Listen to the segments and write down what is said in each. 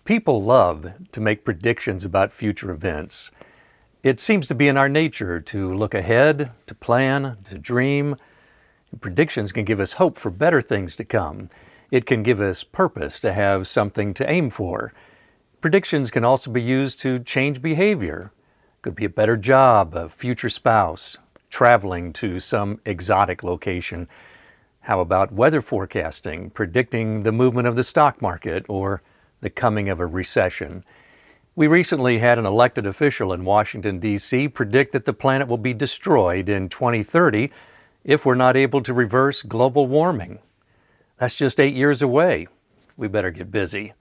People love to make predictions about future events. It seems to be in our nature to look ahead, to plan, to dream. Predictions can give us hope for better things to come. It can give us purpose to have something to aim for. Predictions can also be used to change behavior. Could be a better job, a future spouse, traveling to some exotic location. How about weather forecasting, predicting the movement of the stock market or the coming of a recession? We recently had an elected official in Washington, D.C. predict that the planet will be destroyed in 2030 if we're not able to reverse global warming. That's just 8 years away. We better get busy.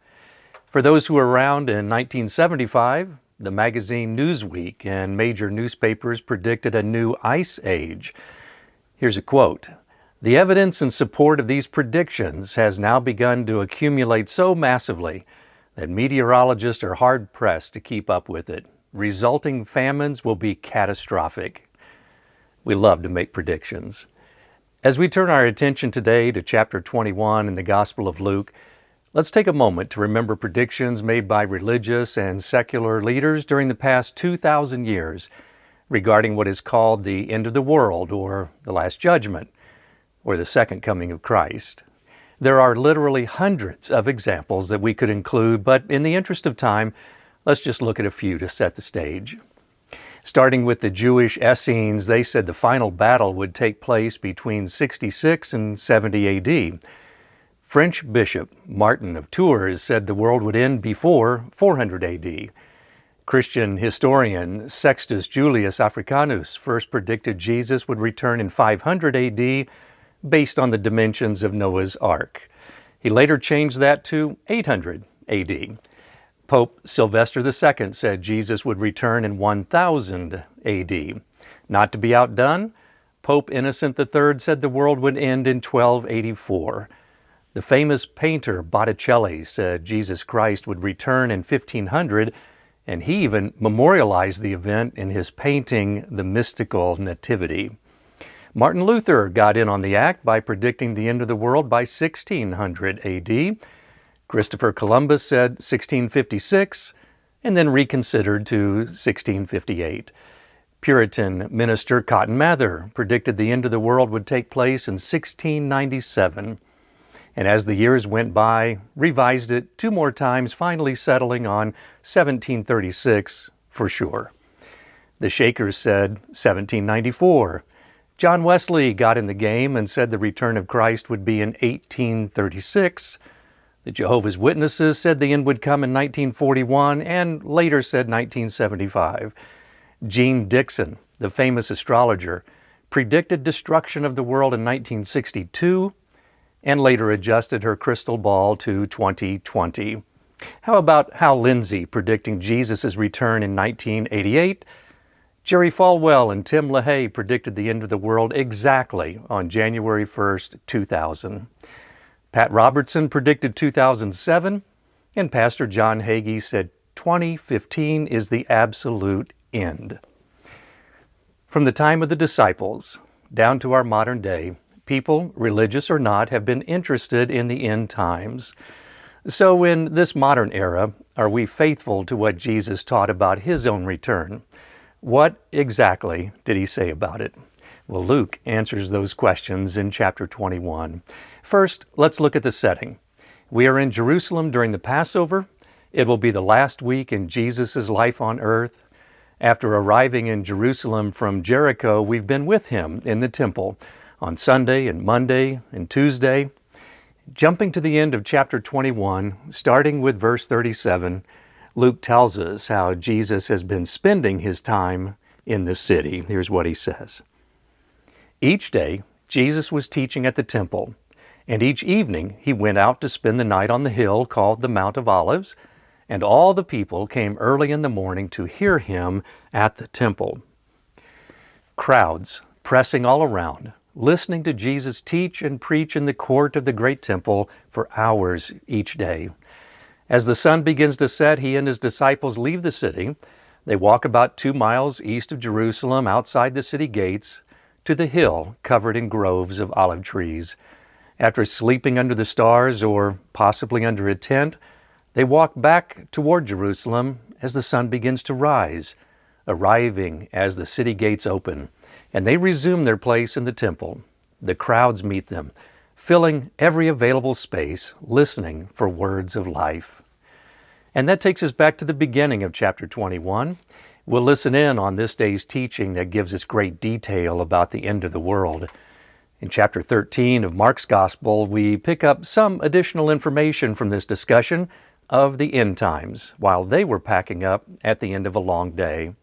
For those who were around in 1975, the magazine Newsweek and major newspapers predicted a new ice age. Here's a quote. "The evidence in support of these predictions has now begun to accumulate so massively that meteorologists are hard-pressed to keep up with it. Resulting famines will be catastrophic." We love to make predictions. As we turn our attention today to chapter 21 in the Gospel of Luke, let's take a moment to remember predictions made by religious and secular leaders during the past 2,000 years regarding what is called the end of the world, or the Last Judgment, or the second coming of Christ. There are literally hundreds of examples that we could include, but in the interest of time, let's just look at a few to set the stage. Starting with the Jewish Essenes, they said the final battle would take place between 66 and 70 A.D. French Bishop Martin of Tours said the world would end before 400 A.D. Christian historian Sextus Julius Africanus first predicted Jesus would return in 500 A.D. based on the dimensions of Noah's Ark. He later changed that to 800 A.D. Pope Sylvester II said Jesus would return in 1000 A.D. Not to be outdone, Pope Innocent III said the world would end in 1284. The famous painter Botticelli said Jesus Christ would return in 1500, and he even memorialized the event in his painting, The Mystical Nativity. Martin Luther got in on the act by predicting the end of the world by 1600 A.D. Christopher Columbus said 1656, and then reconsidered to 1658. Puritan minister Cotton Mather predicted the end of the world would take place in 1697, and as the years went by, revised it 2 more times, finally settling on 1736 for sure. The Shakers said 1794. John Wesley got in the game and said the return of Christ would be in 1836. The Jehovah's Witnesses said the end would come in 1941 and later said 1975. Jean Dixon, the famous astrologer, predicted destruction of the world in 1962 and later adjusted her crystal ball to 2020. How about Hal Lindsey predicting Jesus' return in 1988? Jerry Falwell and Tim LaHaye predicted the end of the world exactly on January 1st, 2000. Pat Robertson predicted 2007, and Pastor John Hagee said 2015 is the absolute end. From the time of the disciples down to our modern day, people, religious or not, have been interested in the end times. So in this modern era, are we faithful to what Jesus taught about His own return? What exactly did He say about it? Well, Luke answers those questions in chapter 21. First, let's look at the setting. We are in Jerusalem during the Passover. It will be the last week in Jesus' life on earth. After arriving in Jerusalem from Jericho, we've been with Him in the temple on Sunday and Monday and Tuesday. Jumping to the end of chapter 21, starting with verse 37, Luke tells us how Jesus has been spending His time in the city. Here's what he says. Each day, Jesus was teaching at the temple, and each evening He went out to spend the night on the hill called the Mount of Olives, and all the people came early in the morning to hear Him at the temple. Crowds pressing all around, listening to Jesus teach and preach in the court of the great temple for hours each day. As the sun begins to set, He and His disciples leave the city. They walk about 2 miles east of Jerusalem, outside the city gates, to the hill covered in groves of olive trees. After sleeping under the stars or possibly under a tent, They walk back toward Jerusalem as the sun begins to rise, arriving as the city gates open, and they resume their place in the temple. The crowds meet them, filling every available space, listening for words of life. And that takes us back to the beginning of chapter 21. We'll listen in on this day's teaching that gives us great detail about the end of the world. In chapter 13 of Mark's Gospel, we pick up some additional information from this discussion of the end times while they were packing up at the end of a long day.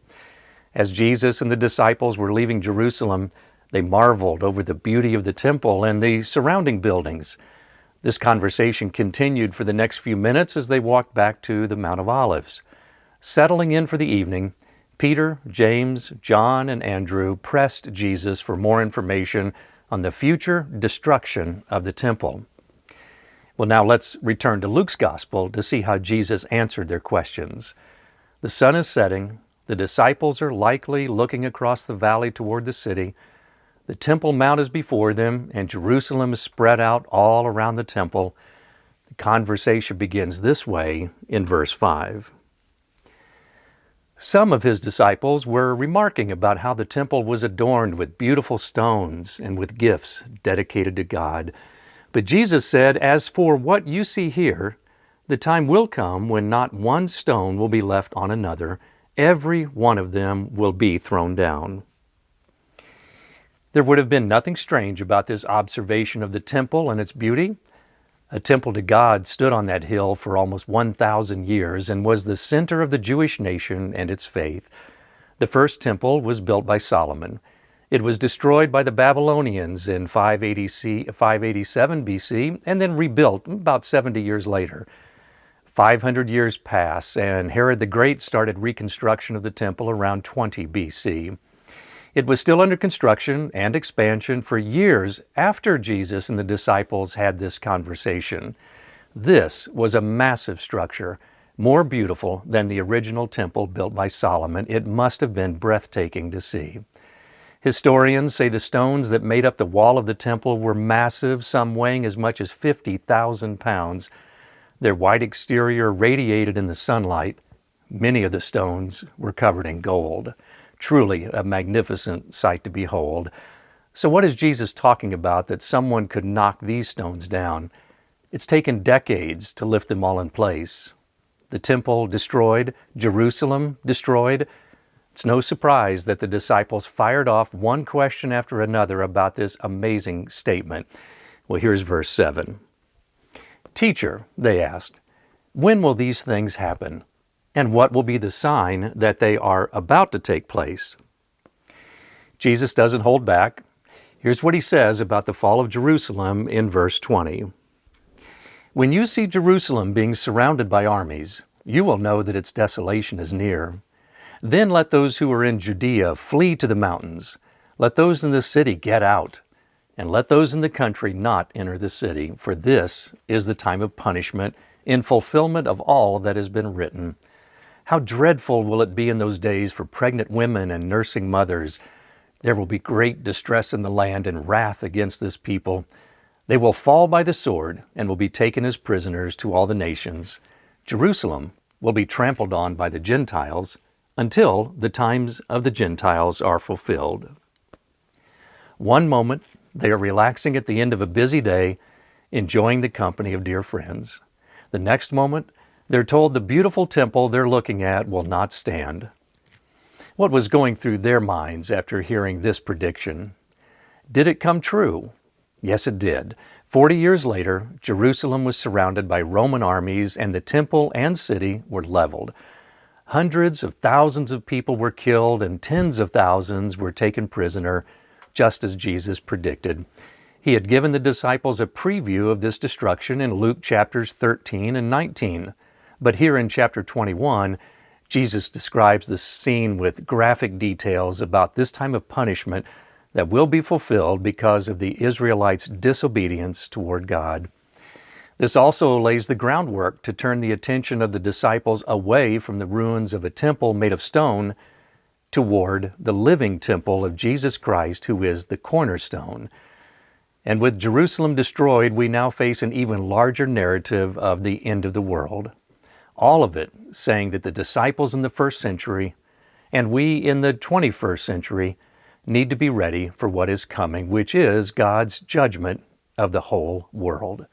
As Jesus and the disciples were leaving Jerusalem, they marveled over the beauty of the temple and the surrounding buildings. This conversation continued for the next few minutes as they walked back to the Mount of Olives. Settling in for the evening, Peter, James, John, and Andrew pressed Jesus for more information on the future destruction of the temple. Well, now let's return to Luke's Gospel to see how Jesus answered their questions. The sun is setting. The disciples are likely looking across the valley toward the city. The Temple Mount is before them, and Jerusalem is spread out all around the temple. The conversation begins this way in verse 5. Some of his disciples were remarking about how the temple was adorned with beautiful stones and with gifts dedicated to God. But Jesus said, "As for what you see here, the time will come when not one stone will be left on another. Every one of them will be thrown down." There would have been nothing strange about this observation of the temple and its beauty. A temple to God stood on that hill for almost 1,000 years and was the center of the Jewish nation and its faith. The first temple was built by Solomon. It was destroyed by the Babylonians in 587 BC and then rebuilt about 70 years later. 500 years pass, and Herod the Great started reconstruction of the temple around 20 BC. It was still under construction and expansion for years after Jesus and the disciples had this conversation. This was a massive structure, more beautiful than the original temple built by Solomon. It must have been breathtaking to see. Historians say the stones that made up the wall of the temple were massive, some weighing as much as 50,000 pounds. Their white exterior radiated in the sunlight. Many of the stones were covered in gold. Truly a magnificent sight to behold. So what is Jesus talking about that someone could knock these stones down? It's taken decades to lift them all in place. The temple destroyed, Jerusalem destroyed. It's no surprise that the disciples fired off one question after another about this amazing statement. Well, here's verse 7. "Teacher," they asked, "when will these things happen? And what will be the sign that they are about to take place?" Jesus doesn't hold back. Here's what he says about the fall of Jerusalem in verse 20. "When you see Jerusalem being surrounded by armies, you will know that its desolation is near. Then let those who are in Judea flee to the mountains. Let those in the city get out, and let those in the country not enter the city, for this is the time of punishment in fulfillment of all that has been written. How dreadful will it be in those days for pregnant women and nursing mothers! There will be great distress in the land and wrath against this people. They will fall by the sword and will be taken as prisoners to all the nations. Jerusalem will be trampled on by the Gentiles until the times of the Gentiles are fulfilled." One moment, they are relaxing at the end of a busy day, enjoying the company of dear friends. The next moment, they're told the beautiful temple they're looking at will not stand. What was going through their minds after hearing this prediction? Did it come true? Yes, it did. 40 years later, Jerusalem was surrounded by Roman armies, and the temple and city were leveled. Hundreds of thousands of people were killed, and tens of thousands were taken prisoner, just as Jesus predicted. He had given the disciples a preview of this destruction in Luke chapters 13 and 19. But here in chapter 21, Jesus describes the scene with graphic details about this time of punishment that will be fulfilled because of the Israelites' disobedience toward God. This also lays the groundwork to turn the attention of the disciples away from the ruins of a temple made of stone toward the living temple of Jesus Christ, who is the cornerstone. And with Jerusalem destroyed, we now face an even larger narrative of the end of the world. all of it saying that the disciples in the first century and we in the 21st century need to be ready for what is coming, which is God's judgment of the whole world.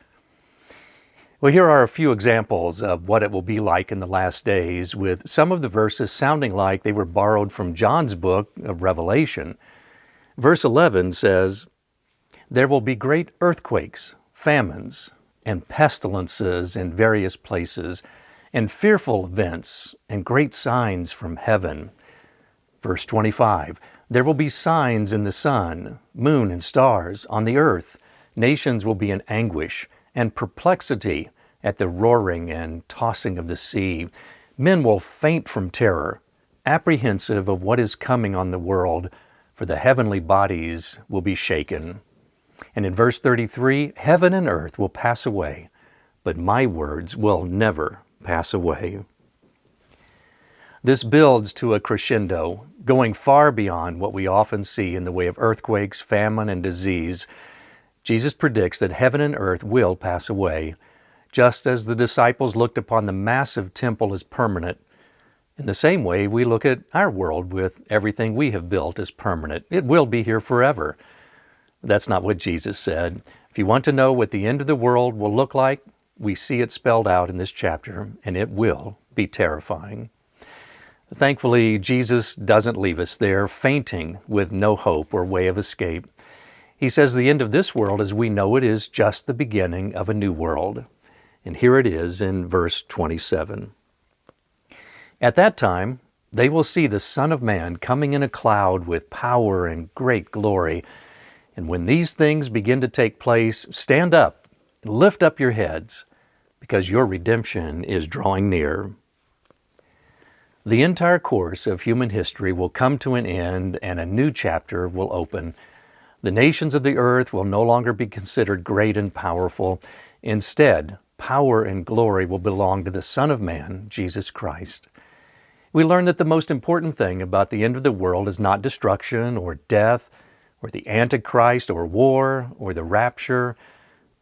Well, here are a few examples of what it will be like in the last days, with some of the verses sounding like they were borrowed from John's book of Revelation. Verse 11 says, "There will be great earthquakes, famines, and pestilences in various places, and fearful events, and great signs from heaven." Verse 25, "There will be signs in the sun, moon, and stars, on the earth. Nations will be in anguish and perplexity at the roaring and tossing of the sea. Men will faint from terror, apprehensive of what is coming on the world, for the heavenly bodies will be shaken." And in verse 33, "Heaven and earth will pass away, but my words will never pass away." This builds to a crescendo, going far beyond what we often see in the way of earthquakes, famine, and disease. Jesus predicts that heaven and earth will pass away, just as the disciples looked upon the massive temple as permanent. In the same way, we look at our world with everything we have built as permanent. It will be here forever. That's not what Jesus said. If you want to know what the end of the world will look like, we see it spelled out in this chapter, and it will be terrifying. Thankfully, Jesus doesn't leave us there fainting with no hope or way of escape. He says the end of this world as we know it is just the beginning of a new world. And here it is in verse 27. "At that time, they will see the Son of Man coming in a cloud with power and great glory. And when these things begin to take place, stand up and lift up your heads, because your redemption is drawing near." The entire course of human history will come to an end and a new chapter will open. The nations of the earth will no longer be considered great and powerful. Instead, power and glory will belong to the Son of Man, Jesus Christ. We learn that the most important thing about the end of the world is not destruction or death or the Antichrist or war or the rapture.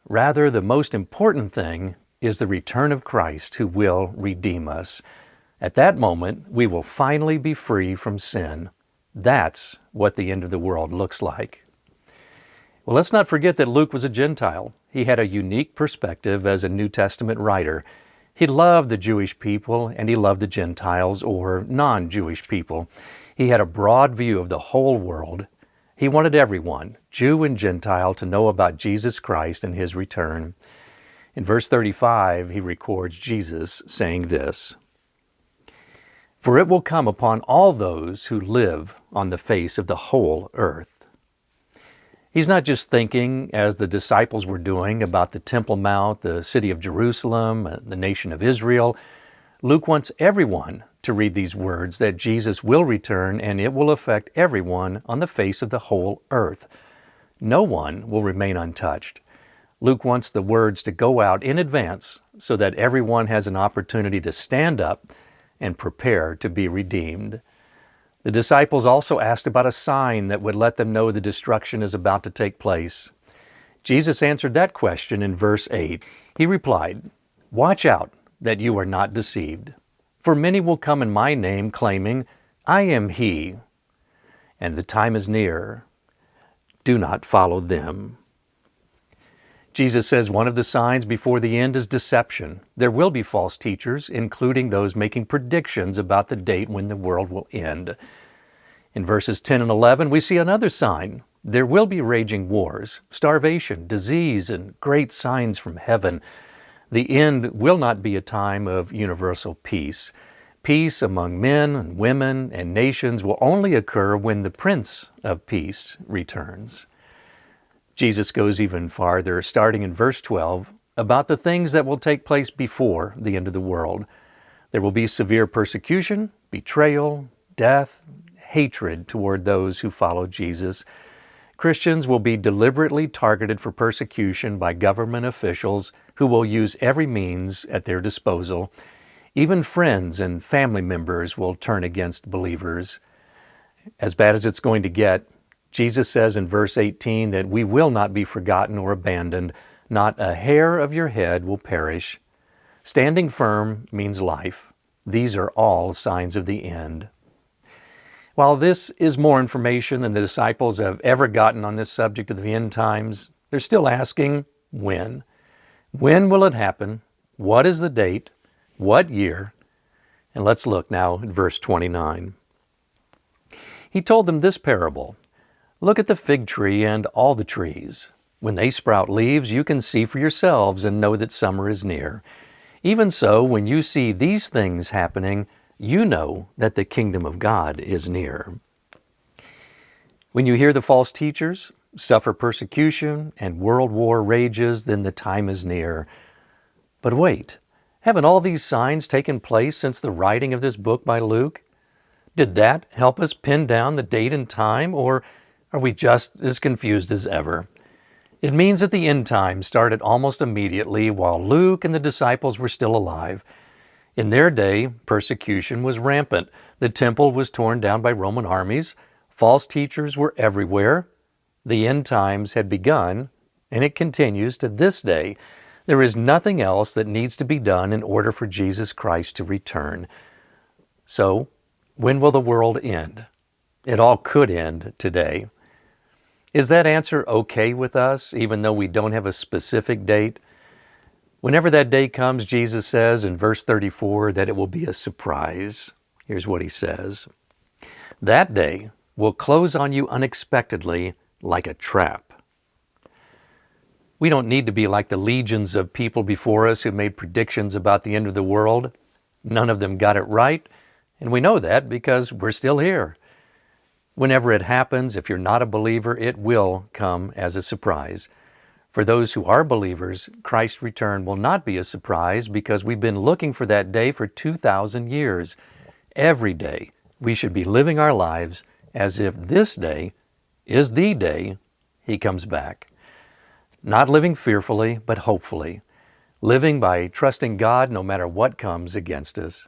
Rather, the most important thing is the return of Christ who will redeem us. At that moment, we will finally be free from sin. That's what the end of the world looks like. Well, let's not forget that Luke was a Gentile. He had a unique perspective as a New Testament writer. He loved the Jewish people and he loved the Gentiles or non-Jewish people. He had a broad view of the whole world. He wanted everyone, Jew and Gentile, to know about Jesus Christ and His return. In verse 35, he records Jesus saying this, "For it will come upon all those who live on the face of the whole earth." He's not just thinking, as the disciples were doing, about the Temple Mount, the city of Jerusalem, the nation of Israel. Luke wants everyone to read these words that Jesus will return and it will affect everyone on the face of the whole earth. No one will remain untouched. Luke wants the words to go out in advance so that everyone has an opportunity to stand up and prepare to be redeemed. The disciples also asked about a sign that would let them know the destruction is about to take place. Jesus answered that question in verse 8. He replied, "Watch out that you are not deceived. For many will come in my name, claiming, 'I am He,' and the time is near. Do not follow them." Jesus says one of the signs before the end is deception. There will be false teachers, including those making predictions about the date when the world will end. In verses 10 and 11, we see another sign. There will be raging wars, starvation, disease, and great signs from heaven. The end will not be a time of universal peace. Peace among men and women and nations will only occur when the Prince of Peace returns. Jesus goes even farther, starting in verse 12, about the things that will take place before the end of the world. There will be severe persecution, betrayal, death, hatred toward those who follow Jesus. Christians will be deliberately targeted for persecution by government officials who will use every means at their disposal. Even friends and family members will turn against believers. As bad as it's going to get, Jesus says in verse 18 that we will not be forgotten or abandoned. Not a hair of your head will perish. Standing firm means life. These are all signs of the end. While this is more information than the disciples have ever gotten on this subject of the end times, they're still asking, when? When will it happen? What is the date? What year? And let's look now at verse 29. He told them this parable. Look at the fig tree and all the trees. When they sprout leaves, you can see for yourselves and know that summer is near. Even so, when you see these things happening, you know that the kingdom of God is near. When you hear the false teachers suffer persecution and world war rages, then the time is near. But wait, haven't all these signs taken place since the writing of this book by Luke? Did that help us pin down the date and time, or are we just as confused as ever? It means that the end times started almost immediately while Luke and the disciples were still alive. In their day, persecution was rampant. The temple was torn down by Roman armies. False teachers were everywhere. The end times had begun, and it continues to this day. There is nothing else that needs to be done in order for Jesus Christ to return. So, when will the world end? It all could end today. Is that answer okay with us, even though we don't have a specific date? Whenever that day comes, Jesus says in verse 34 that it will be a surprise. Here's what he says. That day will close on you unexpectedly like a trap. We don't need to be like the legions of people before us who made predictions about the end of the world. None of them got it right, and we know that because we're still here. Whenever it happens, if you're not a believer, it will come as a surprise. For those who are believers, Christ's return will not be a surprise because we've been looking for that day for 2,000 years. Every day, we should be living our lives as if this day is the day He comes back. Not living fearfully, but hopefully. Living by trusting God no matter what comes against us.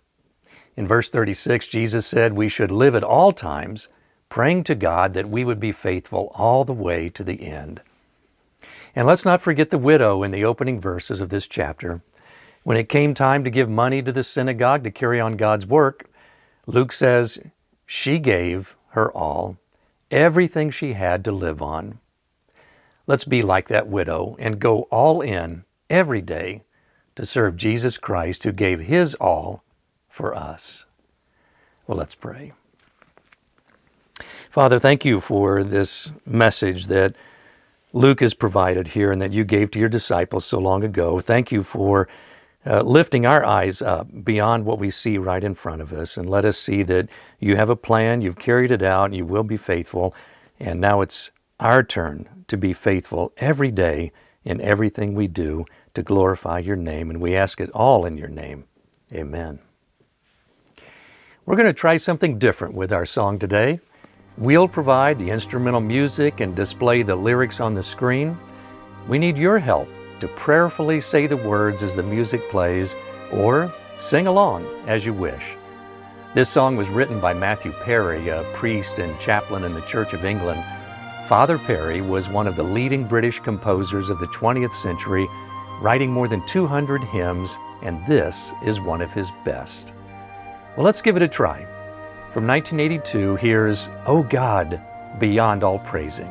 In verse 36, Jesus said we should live at all times, praying to God that we would be faithful all the way to the end. And let's not forget the widow in the opening verses of this chapter. When it came time to give money to the synagogue to carry on God's work, Luke says she gave her all, everything she had to live on. Let's be like that widow and go all in every day to serve Jesus Christ who gave His all for us. Well, let's pray. Father, thank you for this message that Luke has provided here and that you gave to your disciples so long ago. Thank you for lifting our eyes up beyond what we see right in front of us, and let us see that you have a plan, you've carried it out, and you will be faithful, and now it's our turn to be faithful every day in everything we do to glorify your name, and we ask it all in your name. Amen. We're going to try something different with our song today. We'll provide the instrumental music and display the lyrics on the screen. We need your help to prayerfully say the words as the music plays, or sing along as you wish. This song was written by Matthew Perry, a priest and chaplain in the Church of England. Father Perry was one of the leading British composers of the 20th century, writing more than 200 hymns, and this is one of his best. Well, let's give it a try. From 1982, here's "O God, Beyond All Praising."